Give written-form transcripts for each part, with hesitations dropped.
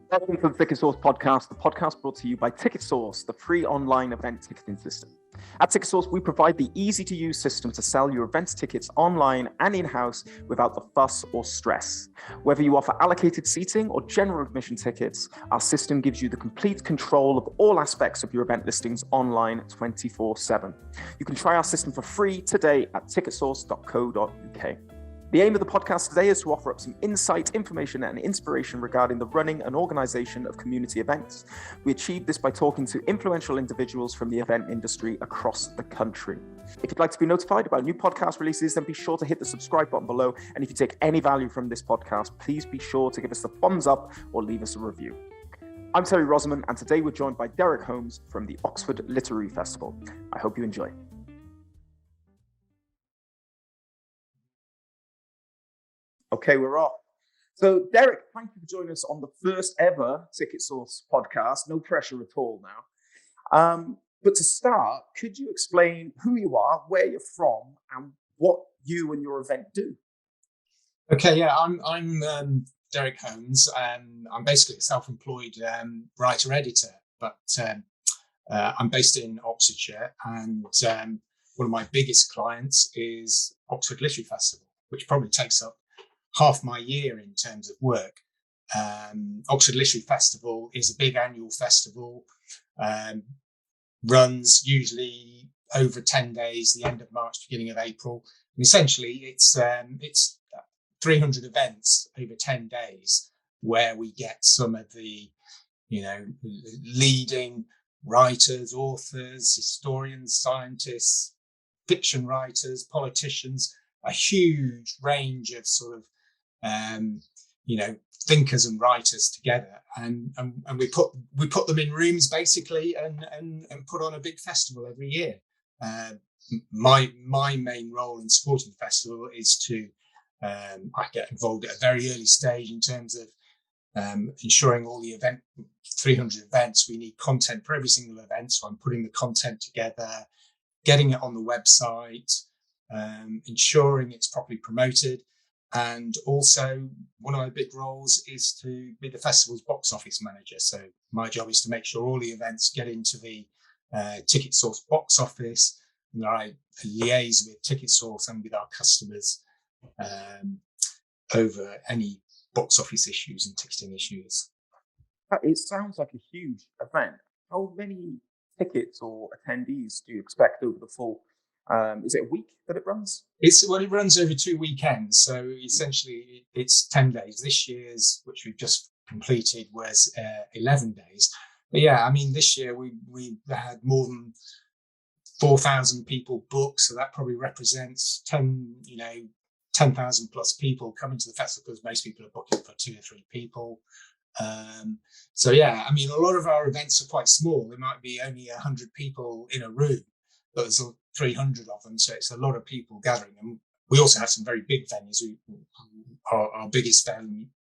Welcome to the TicketSource podcast, the podcast brought to you by TicketSource, the free online event ticketing system. At TicketSource, we provide the easy-to-use system to sell your events tickets online and in-house without the fuss or stress. Whether you offer allocated seating or general admission tickets, our system gives you the complete control of all aspects of your event listings online 24/7. You can try our system for free today at ticketsource.co.uk. The aim of the podcast today is to offer up some insight, information, and inspiration regarding the running and organisation of community events. We achieve this by talking to influential individuals from the event industry across the country. If you'd like to be notified about new podcast releases, then be sure to hit the subscribe button below. And if you take any value from this podcast, please be sure to give us the thumbs up or leave us a review. I'm Terry Rosamond, and today we're joined by Derek Holmes from the Oxford Literary Festival. I hope you enjoy. Okay, we're off. So, Derek, thank you for joining us on the first ever TicketSource podcast. No pressure at all now. But to start, could you explain who you are, where you're from, and what you and your event do? Okay, yeah, I'm Derek Holmes. I'm basically a self-employed writer-editor, but I'm based in Oxfordshire, and one of my biggest clients is Oxford Literary Festival, which probably takes up half my year in terms of work. Oxford Literary Festival is a big annual festival, runs usually over 10 days, the end of March, beginning of April. And essentially it's 300 events over 10 days where we get some of the, leading writers, authors, historians, scientists, fiction writers, politicians, a huge range of sort of thinkers and writers together, and we put them in rooms basically, and put on a big festival every year. My main role in supporting the festival is to I get involved at a very early stage in terms of ensuring all the 300 events, we need content for every single event. So I'm putting the content together, getting it on the website, ensuring it's properly promoted. And also one of my big roles is to be the festival's box office manager. So my job is to make sure all the events get into the TicketSource box office, and that I liaise with TicketSource and with our customers over any box office issues and ticketing issues. It sounds like a huge event. How many tickets or attendees do you expect over the full? Is it a week that it runs? It runs over 2 weekends. So essentially it's 10 days. This year's, which we've just completed, was 11 days. But yeah, I mean, this year we had more than 4,000 people booked. So that probably represents 10,000 plus people coming to the festival, because most people are booking for 2 or 3 people. So yeah, I mean, a lot of our events are quite small. There might be only 100 people in a room, but there's 300 of them, so it's a lot of people gathering. And we also have some very big venues. Our biggest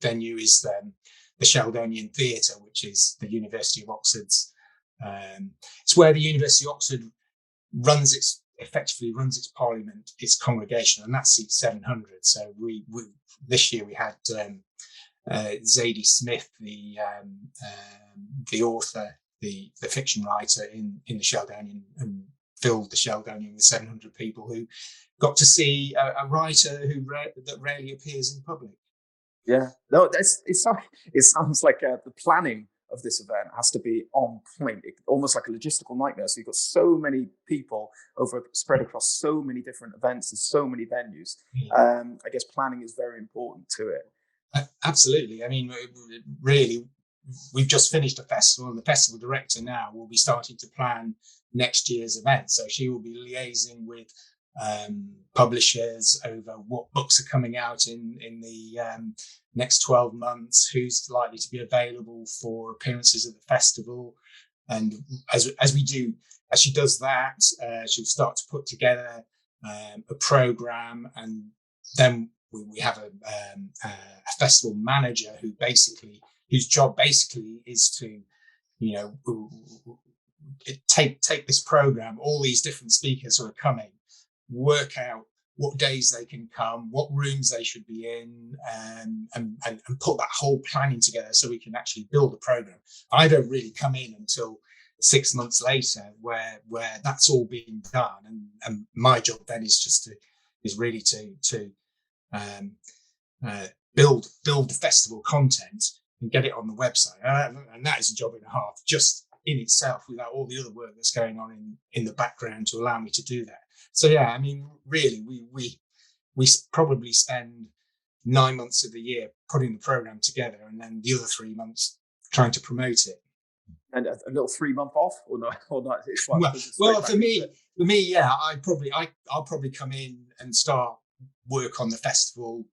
venue is the Sheldonian Theatre, which is the University of Oxford's. It's where the University of Oxford effectively runs its parliament, its congregation, and that seats 700. So we this year we had Zadie Smith, the author, the fiction writer in the Sheldonian, and filled the Sheldonian with 700 people who got to see a writer that rarely appears in public. Yeah, no, it sounds like the planning of this event has to be on point, almost like a logistical nightmare. So you've got so many people spread across so many different events and so many venues. Yeah. I guess planning is very important to it. Absolutely. I mean, really, we've just finished a festival, and the festival director now will be starting to plan next year's event. So she will be liaising with publishers over what books are coming out in the next 12 months, who's likely to be available for appearances at the festival. And as she does that, she'll start to put together a program, and then we have a festival manager whose job basically is to, take this program, all these different speakers who are coming, work out what days they can come, what rooms they should be in, and put that whole planning together so we can actually build a program. I don't really come in until 6 months later, where that's all being done, and my job then is really to build the festival content and get it on the website, and that is a job and a half just in itself, without all the other work that's going on in the background to allow me to do that. So yeah, I mean, really, we probably spend 9 months of the year putting the program together, and then the other 3 months trying to promote it. And a little 3 month off, or not? It's well, for me, yeah, I'll probably come in and start work on the festival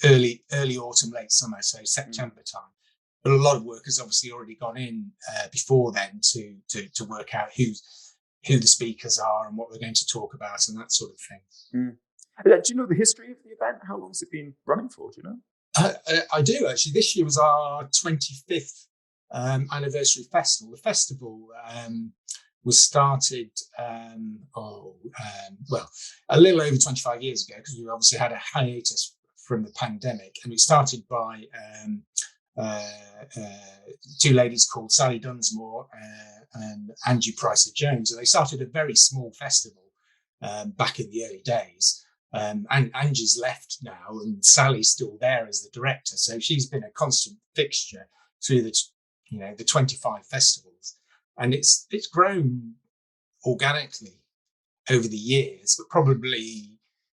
early autumn, late summer, so September time. But a lot of work has obviously already gone in before then to work out who the speakers are and what we're going to talk about and that sort of thing. Do you know the history of the event? How long has it been running for? Do you know? I do, actually. This year was our 25th anniversary festival. The festival was started a little over 25 years ago, because we obviously had a hiatus from the pandemic, and it started by two ladies called Sally Dunsmore and Angie Pricer-Jones, and they started a very small festival back in the early days. And Angie's left now, and Sally's still there as the director, so she's been a constant fixture through the 25 festivals, and it's grown organically over the years, but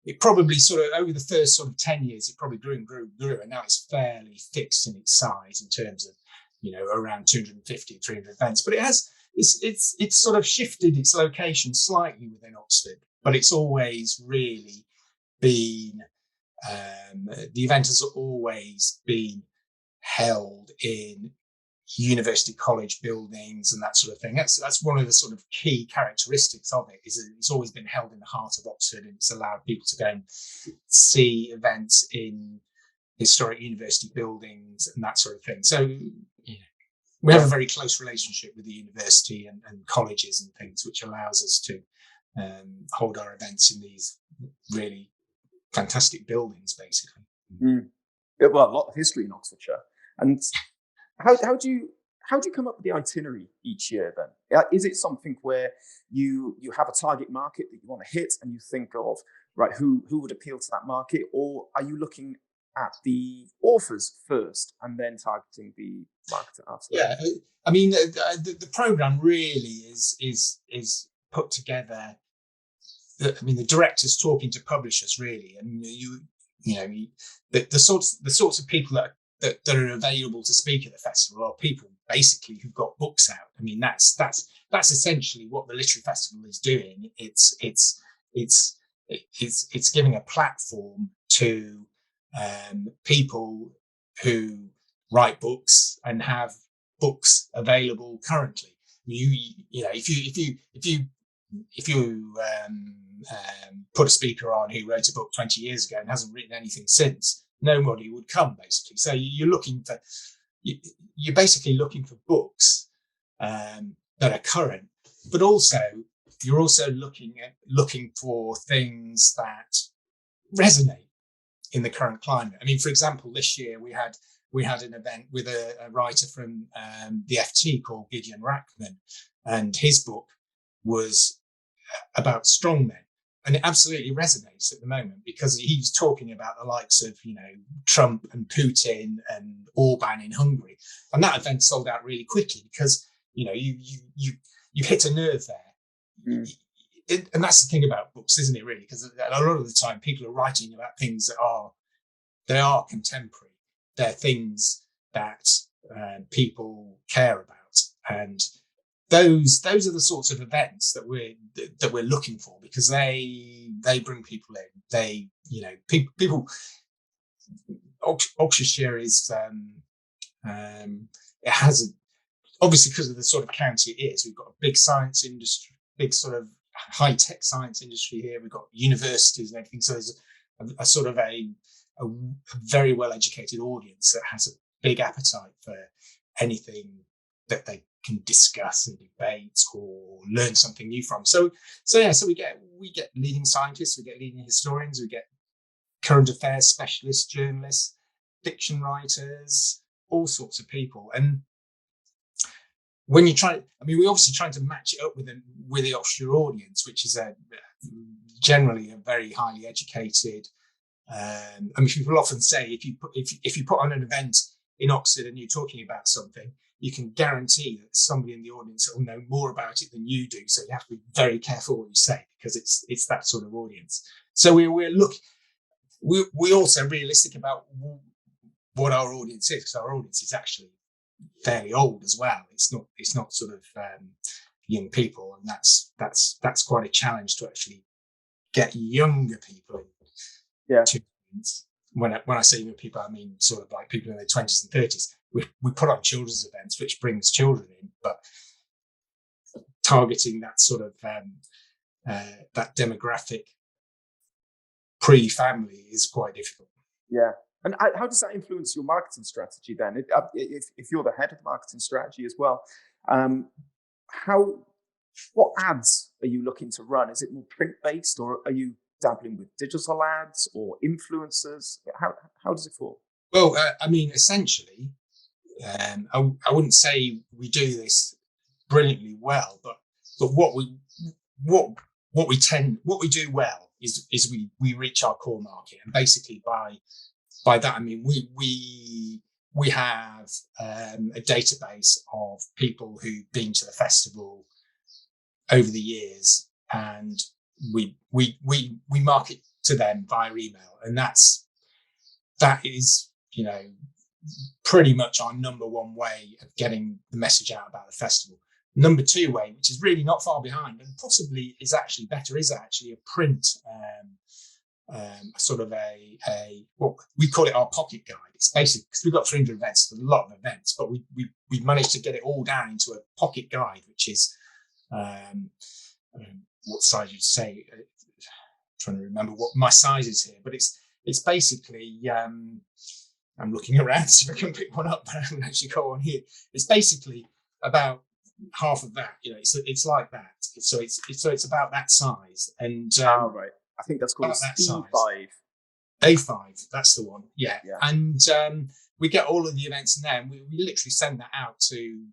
it probably sort of over the first sort of 10 years, it probably grew and grew, and now it's fairly fixed in its size in terms of, around 250, 300 events. But it's sort of shifted its location slightly within Oxford, but it's always really been, the event has always been held in university college buildings and that sort of thing. That's one of the sort of key characteristics of it, is that it's always been held in the heart of Oxford, and it's allowed people to go and see events in historic university buildings and that sort of thing. So we have a very close relationship with the university and colleges and things, which allows us to hold our events in these really fantastic buildings, basically. Yeah, well, a lot of history in Oxfordshire. And how do you come up with the itinerary each year then? Is it something where you have a target market that you want to hit, and you think of, right, who would appeal to that market, or are you looking at the authors first and then targeting the market after? Yeah, I mean, the program really is put together. The directors talking to publishers, really, and the sorts of people that are available to speak at the festival are people basically who've got books out. I mean, that's essentially what the literary festival is doing. It's giving a platform to people who write books and have books available currently. If you put a speaker on who wrote a book 20 years ago and hasn't written anything since, nobody would come, basically. So you're basically looking for books that are current, but also you're also looking for things that resonate in the current climate. I mean, for example, this year we had an event with a writer from the FT called Gideon Rackman, and his book was about strongmen. And it absolutely resonates at the moment, because he's talking about the likes of, Trump and Putin and Orban in Hungary. And that event sold out really quickly because, you hit a nerve there. And that's the thing about books, isn't it, really? Because a lot of the time people are writing about things that are contemporary. They're things that people care about. And those are the sorts of events that we're looking for, because they bring people in. People. Oxfordshire is it has obviously, because of the sort of county it is. We've got a big science industry, big sort of high tech science industry here. We've got universities and everything. So there's a sort of a very well educated audience that has a big appetite for anything that they can discuss and debate or learn something new from. So we get leading scientists, we get leading historians, we get current affairs specialists, journalists, fiction writers, all sorts of people. And when you try, we're obviously trying to match it up with the offshore audience, which is generally a very highly educated. People often say if you put on an event in Oxford and you're talking about something, you can guarantee that there's somebody in the audience that will know more about it than you do. So you have to be very careful what you say, because it's that sort of audience. So we're also realistic about what our audience is, because our audience is actually fairly old as well. It's not sort of young people, and that's quite a challenge to actually get younger people in. Yeah. When I say young people, I mean sort of like people in their 20s and 30s. We put on children's events, which brings children in, but targeting that sort of that demographic pre-family is quite difficult. Yeah. And how does that influence your marketing strategy then? If you're the head of marketing strategy as well, what ads are you looking to run? Is it more print-based, or are you dabbling with digital ads or influencers? How does it fall? Well, essentially, I wouldn't say we do this brilliantly well, but what we do well is we reach our core market, and basically by that I mean we have a database of people who've been to the festival over the years, and we market to them via email, and that is pretty much our number one way of getting the message out about the festival. Number two way, which is really not far behind and possibly is actually better, is actually a print, sort of a what we call it our pocket guide. It's basically, because we've got 300 events, a lot of events, but we managed to get it all down into a pocket guide, which is what size you'd say. I'm trying to remember what my size is here, but it's basically. I'm looking around to see if I can pick one up, but I haven't actually got one here. It's basically about half of that. It's like that. So it's about that size. And right, I think that's called A5. A5, that's the one. Yeah. And we get all of the events now, and we literally send that out to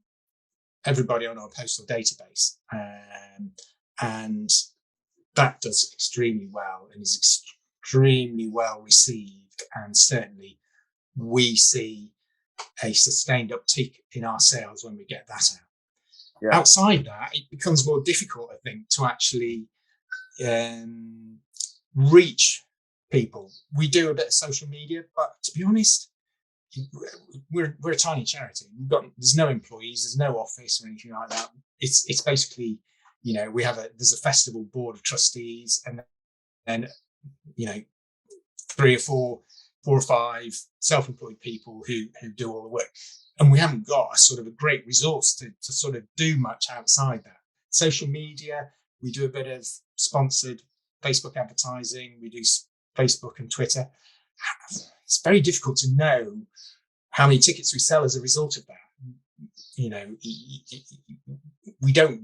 everybody on our postal database, and that does extremely well and is extremely well received, and certainly we see a sustained uptick in our sales when we get that out. Yeah. Outside that, it becomes more difficult, I think, to actually reach people. We do a bit of social media, but to be honest, we're a tiny charity. There's no employees, there's no office or anything like that. It's basically, there's a festival board of trustees, and then 3 or 5 self-employed people who do all the work. And we haven't got a sort of a great resource to sort of do much outside that. Social media, we do a bit of sponsored Facebook advertising. We do Facebook and Twitter. It's very difficult to know how many tickets we sell as a result of that. We don't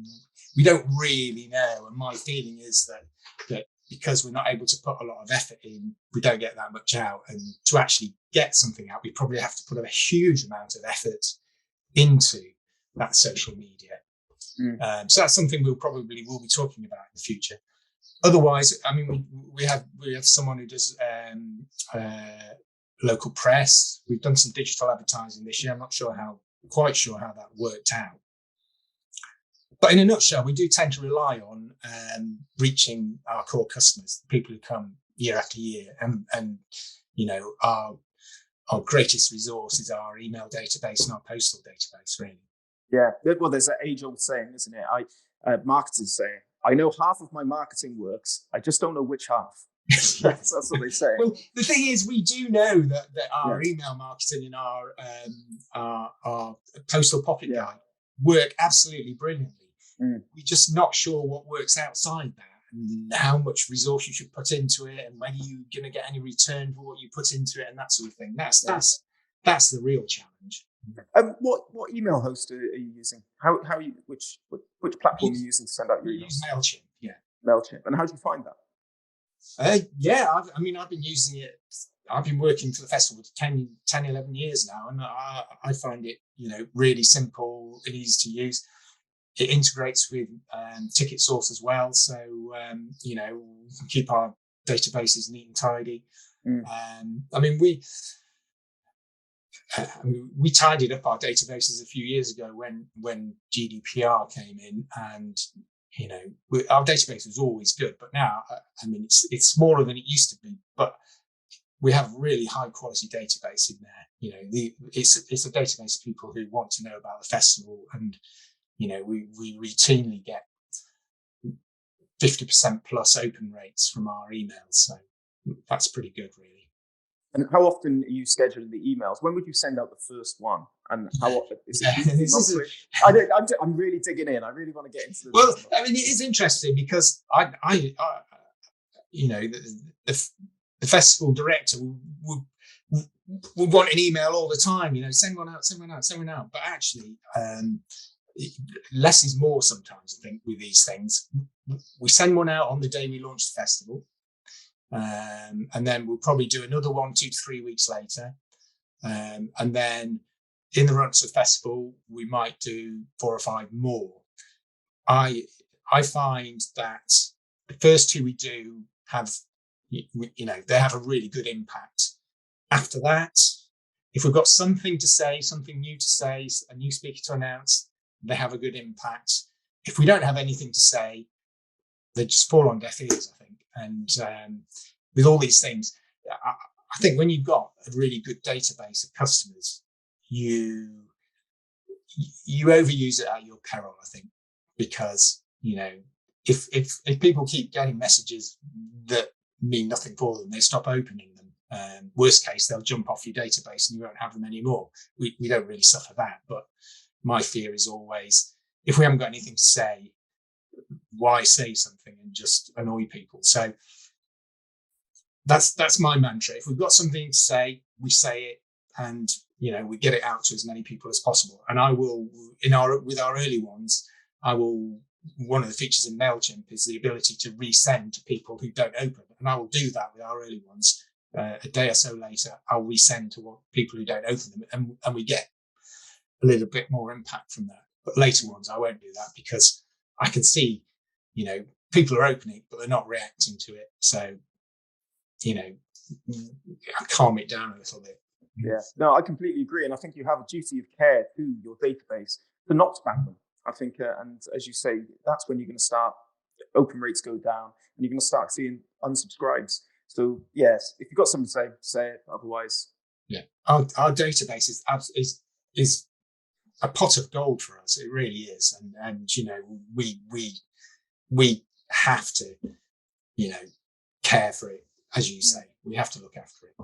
really know. And my feeling is that because we're not able to put a lot of effort in, we don't get that much out. And to actually get something out, we probably have to put a huge amount of effort into that social media. So that's something we'll be talking about in the future. Otherwise, we have someone who does local press. We've done some digital advertising this year. I'm not quite sure how that worked out. But in a nutshell, we do tend to rely on reaching our core customers, the people who come year after year, and our greatest resource is our email database and our postal database, really. Yeah, well, there's an age-old saying, isn't it? Marketers say, "I know half of my marketing works. I just don't know which half." That's what they say. Well, the thing is, we do know that our email marketing and our postal pocket guide work absolutely brilliantly. We're just not sure what works outside that, and how much resource you should put into it, and whether you're going to get any return for what you put into it, and that sort of thing. That's the real challenge. What email host are you using? How you which platform are you using to send out your We use emails? MailChimp, yeah. MailChimp. And how do you find that? Yeah, I've been using it. I've been working for the festival for 10, 11 years now, and I find it, really simple and easy to use. It integrates with TicketSource as well, so we can keep our databases neat and tidy. We tidied up our databases a few years ago when GDPR came in, and our database was always good, but now it's smaller than it used to be, but we have a really high quality database in there. It's a database of people who want to know about the festival, and we routinely get 50% plus open rates from our emails, so that's pretty good, really. And how often are you scheduling the emails? When would you send out the first one? And how often is it monthly? I'm really digging in. I really want to get into this. Well, it is interesting because the festival director would want an email all the time. Send one out. But actually, less is more sometimes. I think with these things, we send one out on the day we launch the festival. And then we'll probably do another one 2 to 3 weeks later. And then in the run to the festival, we might do 4 or 5 more. I find that the first 2 we do have, they have a really good impact. After that, if we've got something to say, something new to say, a new speaker to announce, they have a good impact. If we don't have anything to say, they just fall on deaf ears, I think. And with all these things, I think when you've got a really good database of customers, you overuse it at your peril, I think, because if people keep getting messages that mean nothing for them, they stop opening them. Worst case, they'll jump off your database and you won't have them anymore. We don't really suffer that, but my fear is always, if we haven't got anything to say, why say something and just annoy people? So that's my mantra. If we've got something to say, we say it, and we get it out to as many people as possible. And I will, with our early ones, one of the features in MailChimp is the ability to resend to people who don't open, and I will do that with our early ones. A day or so later, I'll resend to people who don't open them, and we get a little bit more impact from that. But later ones, I won't do that because I can see, people are opening, but they're not reacting to it. So, calm it down a little bit. Yeah, no, I completely agree. And I think you have a duty of care to your database to not spam them. I think, and as you say, that's when you're going to start, open rates go down and you're going to start seeing unsubscribes. So yes, if you've got something to say, say it. Otherwise. Yeah. Our database is a pot of gold for us. It really is. And we have to, care for it, as you say. We have to look after it.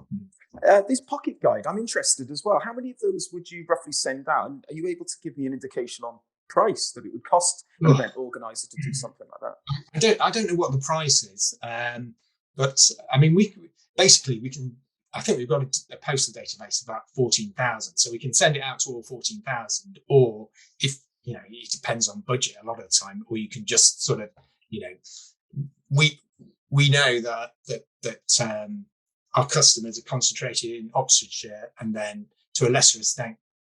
This pocket guide, I'm interested as well. How many of those would you roughly send out? And are you able to give me an indication on price that it would cost an event organizer to do something like that? I don't know what the price is, but we can. I think we've got a postal database of about 14,000, so we can send it out to all 14,000. Or if it depends on budget a lot of the time, or you can just sort of, we know that our customers are concentrated in Oxfordshire and then to a lesser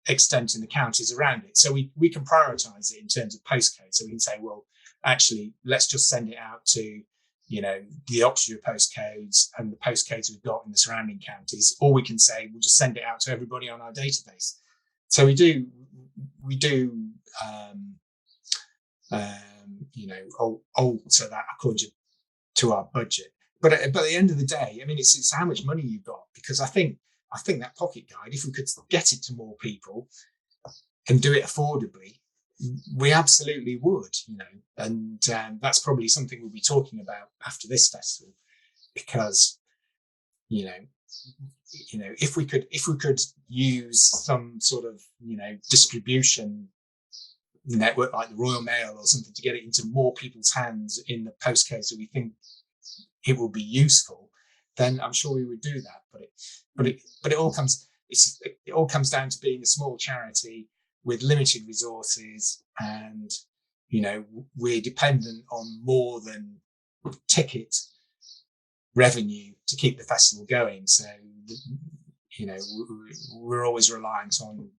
extent in the counties around it. So we can prioritize it in terms of postcode. So we can say, well, actually, let's just send it out to, the Oxfordshire postcodes and the postcodes we've got in the surrounding counties. Or we can say, we'll just send it out to everybody on our database. So we do alter that according to our budget. But at the end of the day, it's how much money you've got, because I think that pocket guide, if we could get it to more people and do it affordably, we absolutely would, and that's probably something we'll be talking about after this festival, because, if we could use some sort of, distribution network like the Royal Mail or something to get it into more people's hands in the postcodes that we think it will be useful, then I'm sure we would do that. But it all comes. it all comes down to being a small charity with limited resources, and we're dependent on more than ticket revenue to keep the festival going. So we're always reliant on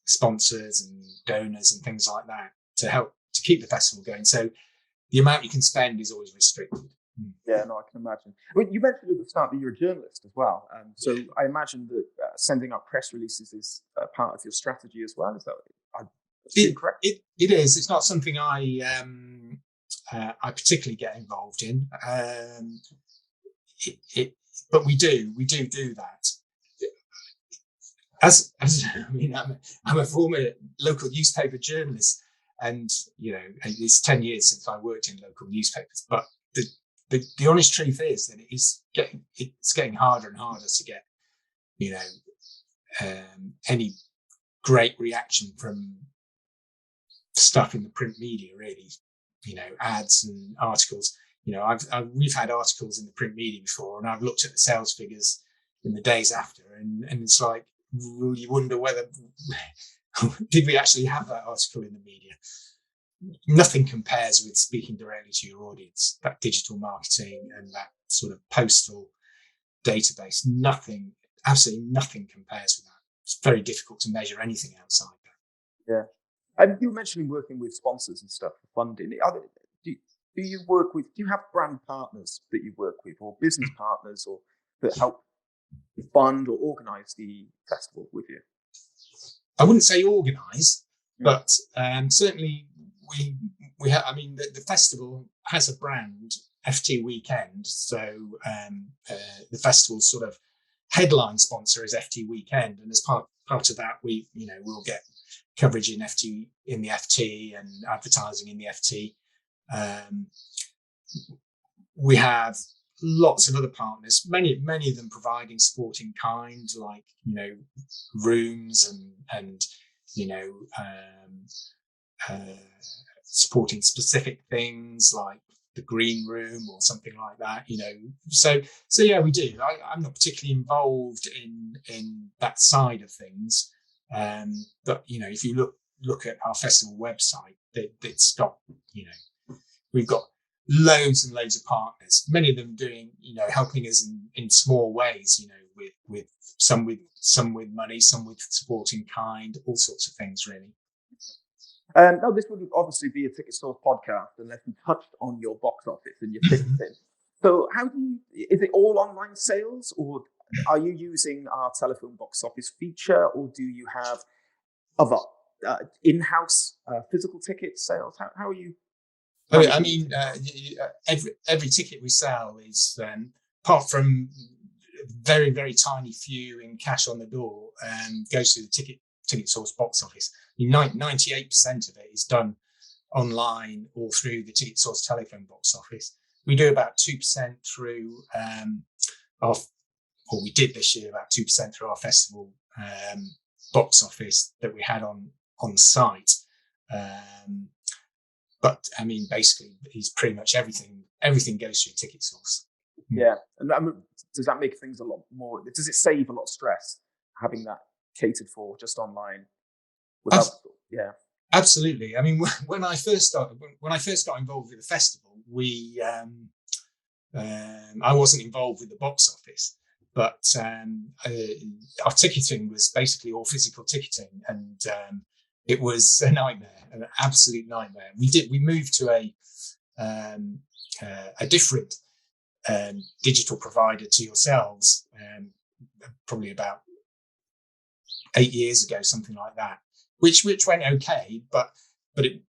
sponsors and donors and things like that to help to keep the festival going. So the amount you can spend is always restricted. Yeah, no, I can imagine. Well, you mentioned at the start that you're a journalist as well, so I imagine that sending out press releases is part of your strategy as well. Is that correct? It is. It's not something I particularly get involved in. But we do that. As I mean, I'm a former local newspaper journalist, and it's 10 years since I worked in local newspapers. But the honest truth is that it's getting harder and harder to get any great reaction from stuff in the print media. Really, ads and articles. We've had articles in the print media before, and I've looked at the sales figures in the days after, and it's like, you wonder whether did we actually have that article in the media. Nothing compares with speaking directly to your audience, that digital marketing and that sort of postal database. Absolutely nothing compares with that. It's very difficult to measure anything outside that. Yeah. And you were mentioning working with sponsors and stuff for funding. Do you have brand partners that you work with, or business partners, or that help fund or organise the festival with you? I wouldn't say organise, but certainly we have. I mean, the festival has a brand, FT Weekend. So the festival's sort of headline sponsor is FT Weekend, and as part of that, we'll get coverage in the FT and advertising in the FT. We have lots of other partners, many of them providing support in kind, like rooms and supporting specific things like the green room or something like that. So yeah, we do. I'm not particularly involved in that side of things, but if you look at our festival website, it's got we've got loads and loads of partners, many of them doing, helping us in small ways, with some with money, some with support in kind, all sorts of things, really. Now, this would obviously be a TicketSource podcast unless we touched on your box office and your ticketing. So is it all online sales, or are you using our telephone box office feature, or do you have other in-house physical ticket sales? How are you? I mean, every ticket we sell is, apart from very, very tiny few in cash on the door, goes through the TicketSource box office. 98% of it is done online or through the TicketSource telephone box office. We do about 2% through we did this year, about 2% through our festival box office that we had on site. But I mean, basically, it's pretty much everything goes through TicketSource. Yeah, and does that make things a lot more? Does it save a lot of stress having that catered for just online? Yeah, absolutely. I mean, when I first got involved with the festival, I wasn't involved with the box office, but our ticketing was basically all physical ticketing, and it was a nightmare, an absolute nightmare. We moved to a different digital provider to yourselves, probably about 8 years ago, something like that, which went okay, but it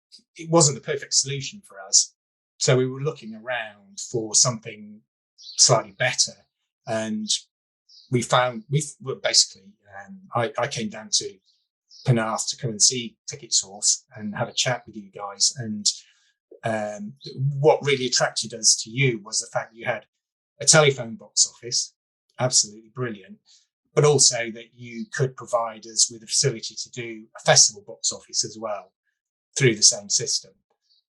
wasn't the perfect solution for us. So we were looking around for something slightly better, and we were basically, I came down to Penarth to come and see TicketSource and have a chat with you guys. And what really attracted us to you was the fact that you had a telephone box office, absolutely brilliant, but also that you could provide us with a facility to do a festival box office as well through the same system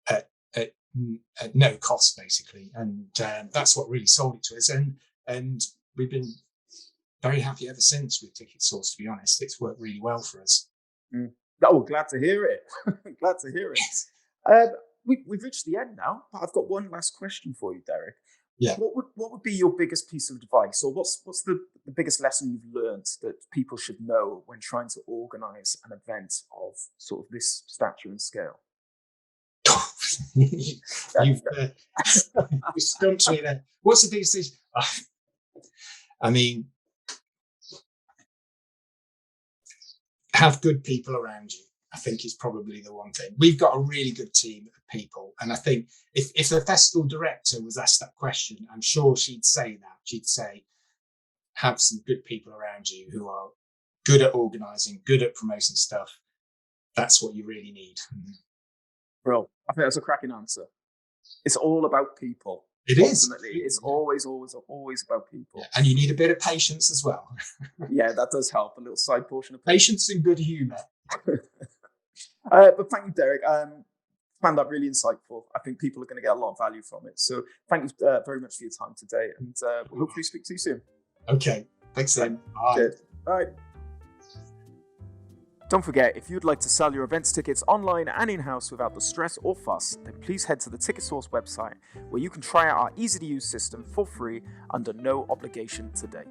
at no cost, basically. And that's what really sold it to us. And we've been very happy ever since with TicketSource, to be honest. It's worked really well for us. Oh, glad to hear it. Glad to hear it. We've reached the end now, but I've got one last question for you, Derek. Yeah. What would be your biggest piece of advice, or what's the biggest lesson you've learned that people should know when trying to organise an event of sort of this stature and scale? You've stumped me there. What's the biggest thing? I mean, have good people around you, I think, is probably the one thing. We've got a really good team of people. And I think if the festival director was asked that question, I'm sure she'd say that. She'd say, have some good people around you who are good at organising, good at promoting stuff. That's what you really need. Bro, I think that's a cracking answer. It's all about people. It Ultimately, is. It's always about people. Yeah, and you need a bit of patience as well. Yeah, that does help. A little side portion of Patience and good humour. But thank you, Derek. Found that really insightful. I think people are going to get a lot of value from it. So thank you very much for your time today, and we'll hopefully speak to you soon. Okay, thanks then. Bye. Cheers. Bye. Don't forget, if you'd like to sell your events tickets online and in-house without the stress or fuss, then please head to the TicketSource website, where you can try out our easy-to-use system for free under no obligation today.